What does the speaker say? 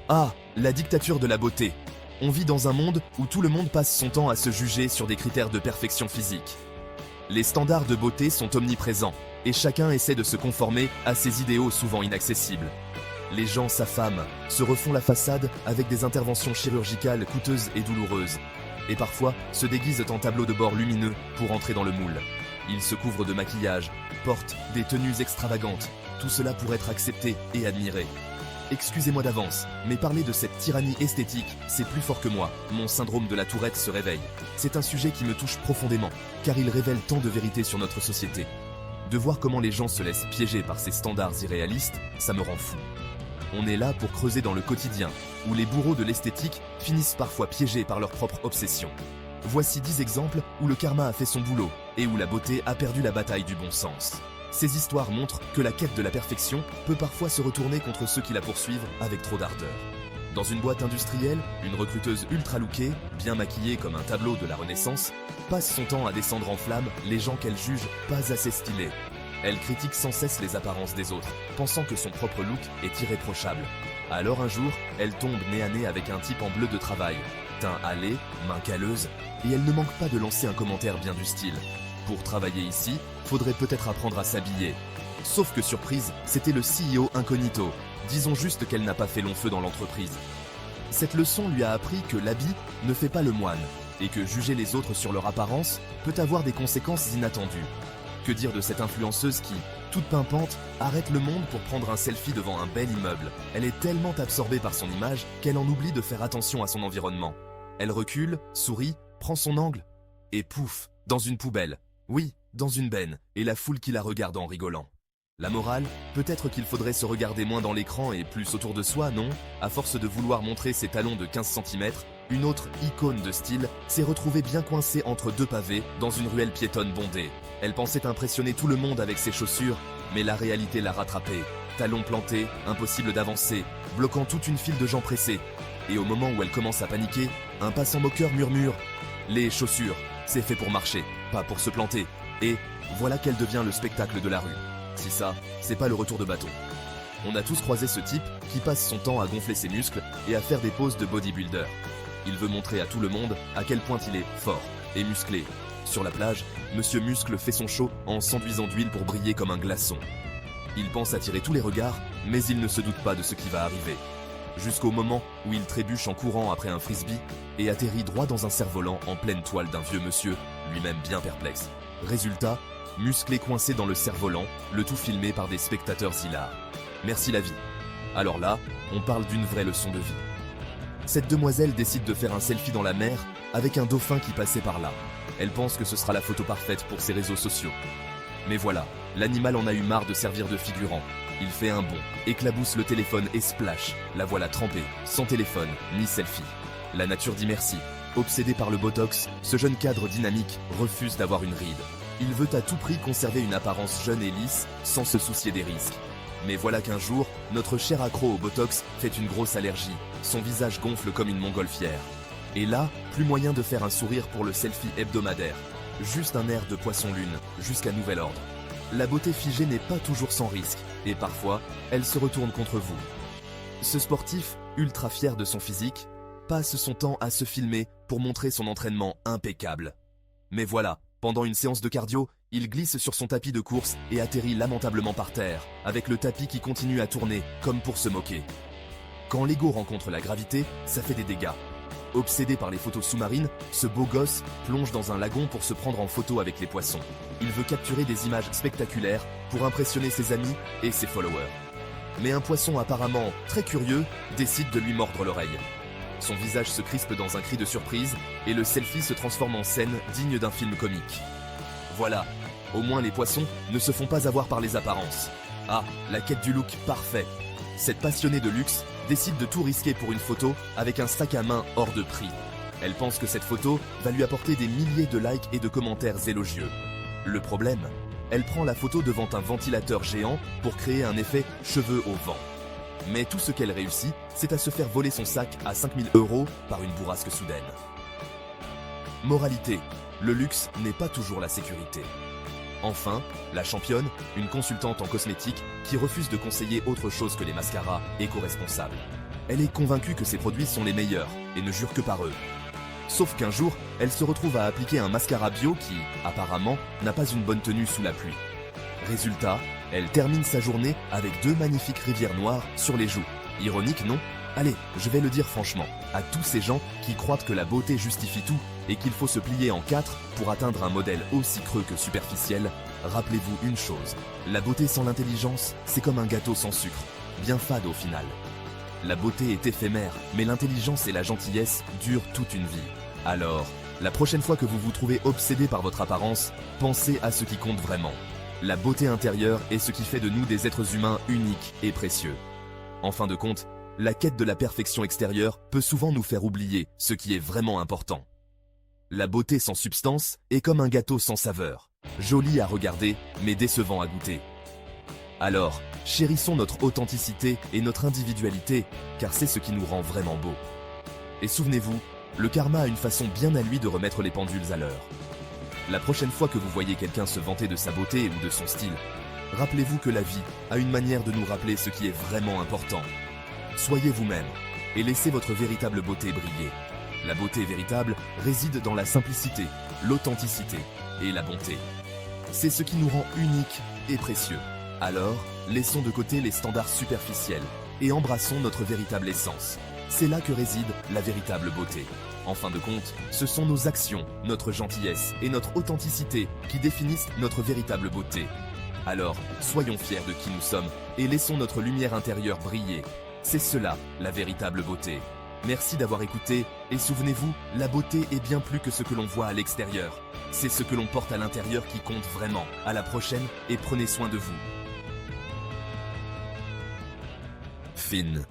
Ah, la dictature de la beauté. On vit dans un monde où tout le monde passe son temps à se juger sur des critères de perfection physique. Les standards de beauté sont omniprésents, et chacun essaie de se conformer à ces idéaux souvent inaccessibles. Les gens s'affament, se refont la façade avec des interventions chirurgicales coûteuses et douloureuses, et parfois se déguisent en tableaux de bord lumineux pour entrer dans le moule. Ils se couvrent de maquillage, portent des tenues extravagantes, tout cela pour être accepté et admiré. Excusez-moi d'avance, mais parler de cette tyrannie esthétique, c'est plus fort que moi. Mon syndrome de la tourette se réveille. C'est un sujet qui me touche profondément, car il révèle tant de vérités sur notre société. De voir comment les gens se laissent piéger par ces standards irréalistes, ça me rend fou. On est là pour creuser dans le quotidien, où les bourreaux de l'esthétique finissent parfois piégés par leur propre obsession. Voici 10 exemples où le karma a fait son boulot, et où la beauté a perdu la bataille du bon sens. Ces histoires montrent que la quête de la perfection peut parfois se retourner contre ceux qui la poursuivent avec trop d'ardeur. Dans une boîte industrielle, une recruteuse ultra lookée, bien maquillée comme un tableau de la Renaissance, passe son temps à descendre en flammes les gens qu'elle juge pas assez stylés. Elle critique sans cesse les apparences des autres, pensant que son propre look est irréprochable. Alors un jour, elle tombe nez à nez avec un type en bleu de travail, teint hâlé, main calleuse, et elle ne manque pas de lancer un commentaire bien du style. Pour travailler ici, faudrait peut-être apprendre à s'habiller. Sauf que surprise, c'était le CEO incognito. Disons juste qu'elle n'a pas fait long feu dans l'entreprise. Cette leçon lui a appris que l'habit ne fait pas le moine, et que juger les autres sur leur apparence peut avoir des conséquences inattendues. Que dire de cette influenceuse qui, toute pimpante, arrête le monde pour prendre un selfie devant un bel immeuble. Elle est tellement absorbée par son image qu'elle en oublie de faire attention à son environnement. Elle recule, sourit, prend son angle, et pouf, dans une poubelle. Oui, dans une benne, et la foule qui la regarde en rigolant. La morale, peut-être qu'il faudrait se regarder moins dans l'écran et plus autour de soi, non? À force de vouloir montrer ses talons de 15 cm, une autre icône de style s'est retrouvée bien coincée entre deux pavés dans une ruelle piétonne bondée. Elle pensait impressionner tout le monde avec ses chaussures, mais la réalité l'a rattrapée. Talons plantés, impossible d'avancer, bloquant toute une file de gens pressés. Et au moment où elle commence à paniquer, un passant moqueur murmure « Les chaussures, c'est fait pour marcher, pas pour se planter. » Et voilà qu'elle devient le spectacle de la rue. Si ça, c'est pas le retour de bâton. On a tous croisé ce type qui passe son temps à gonfler ses muscles et à faire des poses de bodybuilder. Il veut montrer à tout le monde à quel point il est fort et musclé. Sur la plage, Monsieur Muscle fait son show en s'enduisant d'huile pour briller comme un glaçon. Il pense attirer tous les regards, mais il ne se doute pas de ce qui va arriver. Jusqu'au moment où il trébuche en courant après un frisbee et atterrit droit dans un cerf-volant en pleine toile d'un vieux monsieur, lui-même bien perplexe. Résultat, Musclé coincé dans le cerf-volant, le tout filmé par des spectateurs hilars. Merci la vie. Alors là, on parle d'une vraie leçon de vie. Cette demoiselle décide de faire un selfie dans la mer avec un dauphin qui passait par là. Elle pense que ce sera la photo parfaite pour ses réseaux sociaux. Mais voilà, l'animal en a eu marre de servir de figurant. Il fait un bond, éclabousse le téléphone et splash. La voilà trempée, sans téléphone, ni selfie. La nature dit merci. Obsédé par le botox, ce jeune cadre dynamique refuse d'avoir une ride. Il veut à tout prix conserver une apparence jeune et lisse, sans se soucier des risques. Mais voilà qu'un jour, notre cher accro au botox fait une grosse allergie. Son visage gonfle comme une montgolfière. Et là, plus moyen de faire un sourire pour le selfie hebdomadaire. Juste un air de poisson-lune, jusqu'à nouvel ordre. La beauté figée n'est pas toujours sans risque, et parfois, elle se retourne contre vous. Ce sportif, ultra fier de son physique, passe son temps à se filmer pour montrer son entraînement impeccable. Mais voilà, pendant une séance de cardio, il glisse sur son tapis de course et atterrit lamentablement par terre, avec le tapis qui continue à tourner, comme pour se moquer. Quand l'ego rencontre la gravité, ça fait des dégâts. Obsédé par les photos sous-marines, ce beau gosse plonge dans un lagon pour se prendre en photo avec les poissons. Il veut capturer des images spectaculaires pour impressionner ses amis et ses followers. Mais un poisson apparemment très curieux décide de lui mordre l'oreille. Son visage se crispe dans un cri de surprise et le selfie se transforme en scène digne d'un film comique. Voilà, au moins les poissons ne se font pas avoir par les apparences. Ah, la quête du look parfait. Cette passionnée de luxe décide de tout risquer pour une photo avec un sac à main hors de prix. Elle pense que cette photo va lui apporter des milliers de likes et de commentaires élogieux. Le problème, elle prend la photo devant un ventilateur géant pour créer un effet cheveux au vent. Mais tout ce qu'elle réussit, c'est à se faire voler son sac à 5000 € par une bourrasque soudaine. Moralité, le luxe n'est pas toujours la sécurité. Enfin, la championne, une consultante en cosmétique qui refuse de conseiller autre chose que les mascaras éco-responsables. Elle est convaincue que ses produits sont les meilleurs et ne jure que par eux. Sauf qu'un jour, elle se retrouve à appliquer un mascara bio qui, apparemment, n'a pas une bonne tenue sous la pluie. Résultat, elle termine sa journée avec 2 magnifiques rivières noires sur les joues. Ironique, non? Allez, je vais le dire franchement, à tous ces gens qui croient que la beauté justifie tout et qu'il faut se plier en 4 pour atteindre un modèle aussi creux que superficiel, rappelez-vous une chose, la beauté sans l'intelligence, c'est comme un gâteau sans sucre, bien fade au final. La beauté est éphémère, mais l'intelligence et la gentillesse durent toute une vie. Alors, la prochaine fois que vous vous trouvez obsédé par votre apparence, pensez à ce qui compte vraiment. La beauté intérieure est ce qui fait de nous des êtres humains uniques et précieux. En fin de compte, la quête de la perfection extérieure peut souvent nous faire oublier ce qui est vraiment important. La beauté sans substance est comme un gâteau sans saveur, joli à regarder, mais décevant à goûter. Alors, chérissons notre authenticité et notre individualité, car c'est ce qui nous rend vraiment beaux. Et souvenez-vous, le karma a une façon bien à lui de remettre les pendules à l'heure. La prochaine fois que vous voyez quelqu'un se vanter de sa beauté ou de son style, rappelez-vous que la vie a une manière de nous rappeler ce qui est vraiment important. Soyez vous-même et laissez votre véritable beauté briller. La beauté véritable réside dans la simplicité, l'authenticité et la bonté. C'est ce qui nous rend uniques et précieux. Alors, laissons de côté les standards superficiels et embrassons notre véritable essence. C'est là que réside la véritable beauté. En fin de compte, ce sont nos actions, notre gentillesse et notre authenticité qui définissent notre véritable beauté. Alors, soyons fiers de qui nous sommes et laissons notre lumière intérieure briller. C'est cela, la véritable beauté. Merci d'avoir écouté et souvenez-vous, la beauté est bien plus que ce que l'on voit à l'extérieur. C'est ce que l'on porte à l'intérieur qui compte vraiment. À la prochaine et prenez soin de vous. Fine.